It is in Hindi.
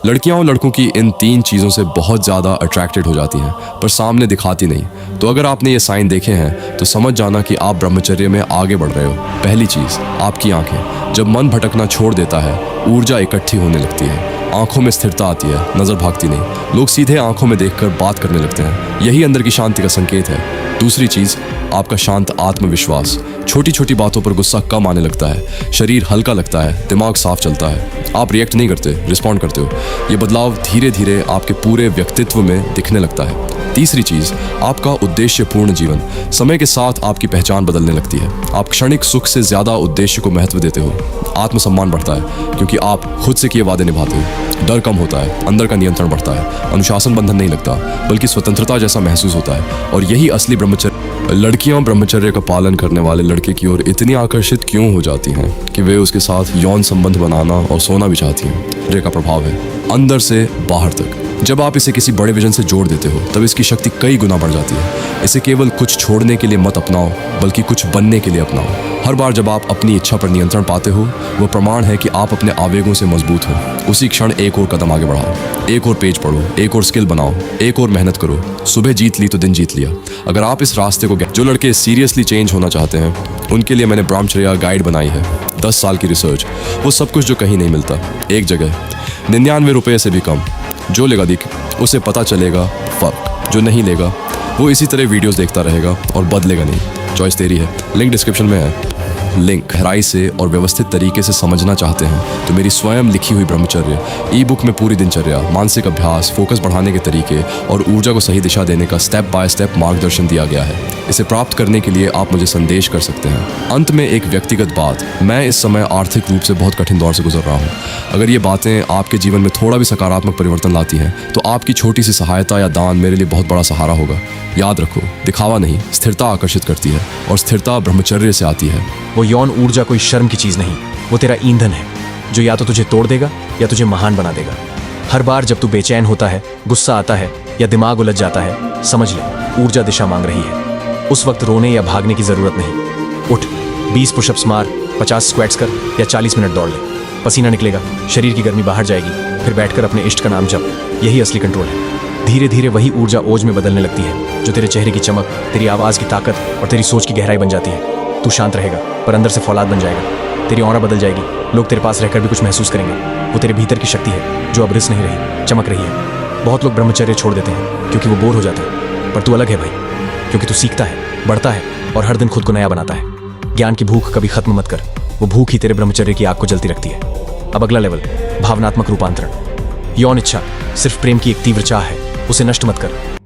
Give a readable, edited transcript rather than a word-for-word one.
लड़कियां और लड़कों की इन 3 चीज़ों से बहुत ज़्यादा अट्रैक्टेड हो जाती हैं, पर सामने दिखाती नहीं। तो अगर आपने ये साइन देखे हैं तो समझ जाना कि आप ब्रह्मचर्य में आगे बढ़ रहे हो। पहली चीज़, आपकी आंखें। जब मन भटकना छोड़ देता है, ऊर्जा इकट्ठी होने लगती है, आंखों में स्थिरता आती है, नज़र भागती नहीं। लोग सीधे आंखों में देखकर बात करने लगते हैं। यही अंदर की शांति का संकेत है। दूसरी चीज़, आपका शांत आत्मविश्वास। छोटी छोटी बातों पर गुस्सा कम आने लगता है, शरीर हल्का लगता है, दिमाग साफ चलता है। आप रिएक्ट नहीं करते, रिस्पॉन्ड करते हो। ये बदलाव धीरे धीरे आपके पूरे व्यक्तित्व में दिखने लगता है। तीसरी चीज़, आपका उद्देश्यपूर्ण जीवन। समय के साथ आपकी पहचान बदलने लगती है। आप क्षणिक सुख से ज़्यादा उद्देश्य को महत्व देते हो। आत्मसम्मान बढ़ता है क्योंकि आप खुद से किए वादे निभाते हो। डर कम होता है, अंदर का नियंत्रण बढ़ता है। अनुशासन बंधन नहीं लगता, बल्कि स्वतंत्रता जैसा महसूस होता है। और यही असली ब्रह्मचर्य। लड़कियां ब्रह्मचर्य का पालन करने वाले लड़के की ओर इतनी आकर्षित क्यों हो जाती हैं कि वे उसके साथ यौन संबंध बनाना और सोना भी चाहती हैं? ब्रह्मचर्य का प्रभाव है अंदर से बाहर तक। जब आप इसे किसी बड़े विजन से जोड़ देते हो, तब इसकी शक्ति कई गुना बढ़ जाती है। इसे केवल कुछ छोड़ने के लिए मत अपनाओ, बल्कि कुछ बनने के लिए अपनाओ। हर बार जब आप अपनी इच्छा पर नियंत्रण पाते हो, वो प्रमाण है कि आप अपने आवेगों से मजबूत हो। उसी क्षण एक और कदम आगे बढ़ाओ, एक और पेज पढ़ो, एक और स्किल बनाओ, एक और मेहनत करो। सुबह जीत ली तो दिन जीत लिया। अगर आप इस रास्ते को जो लड़के सीरियसली चेंज होना चाहते हैं, उनके लिए मैंने ब्रह्मचर्य गाइड बनाई है। 10 साल की रिसर्च, वो सब कुछ जो कहीं नहीं मिलता, एक जगह, 99 रुपये से भी कम। जो लेगा दिख, उसे पता चलेगा फर्क। जो नहीं लेगा, वो इसी तरह वीडियोस देखता रहेगा और बदलेगा नहीं। चॉइस तेरी है। लिंक डिस्क्रिप्शन में है। लिंक गहराई से और व्यवस्थित तरीके से समझना चाहते हैं तो मेरी स्वयं लिखी हुई ब्रह्मचर्य ई बुक में पूरी दिनचर्या, मानसिक अभ्यास, फोकस बढ़ाने के तरीके और ऊर्जा को सही दिशा देने का स्टेप बाय स्टेप मार्गदर्शन दिया गया है। इसे प्राप्त करने के लिए आप मुझे संदेश कर सकते हैं। अंत में एक व्यक्तिगत बात, मैं इस समय आर्थिक रूप से बहुत कठिन दौर से गुजर रहा हूँ। अगर ये बातें आपके जीवन में थोड़ा भी सकारात्मक परिवर्तन लाती हैं तो आपकी छोटी सी सहायता या दान मेरे लिए बहुत बड़ा सहारा होगा। याद रखो, दिखावा नहीं, स्थिरता आकर्षित करती है और स्थिरता ब्रह्मचर्य से आती है। वो यौन ऊर्जा कोई शर्म की चीज नहीं, वो तेरा ईंधन है जो या तो तुझे तोड़ देगा या तुझे महान बना देगा। हर बार जब तू बेचैन होता है, गुस्सा आता है या दिमाग उलझ जाता है, समझ ले ऊर्जा दिशा मांग रही है। उस वक्त रोने या भागने की जरूरत नहीं। उठ, 20 पुशअप्स मार, 50 स्क्वाट्स कर या 40 मिनट दौड़ ले। पसीना निकलेगा, शरीर की गर्मी बाहर जाएगी, फिर बैठकर अपने इष्ट का नाम जप। यही असली कंट्रोल है। धीरे धीरे वही ऊर्जा ओज में बदलने लगती है जो तेरे चेहरे की चमक, तेरी आवाज की ताकत और तेरी सोच की गहराई बन जाती है। तू शांत रहेगा पर अंदर से फौलाद बन जाएगा। तेरी ऑरा बदल जाएगी, लोग तेरे पास रहकर भी कुछ महसूस करेंगे। वो तेरे भीतर की शक्ति है जो अब रिस नहीं रही, चमक रही है। बहुत लोग ब्रह्मचर्य छोड़ देते हैं क्योंकि वो बोर हो जाते हैं, पर तू अलग है भाई, क्योंकि तू सीखता है, बढ़ता है और हर दिन खुद को नया बनाता है। ज्ञान की भूख कभी खत्म मत कर, वो भूख ही तेरे ब्रह्मचर्य की आग को जलती रखती है। अब अगला लेवल, भावनात्मक रूपांतरण। यौन इच्छा सिर्फ प्रेम की एक तीव्र चाह है, उसे नष्ट मत कर।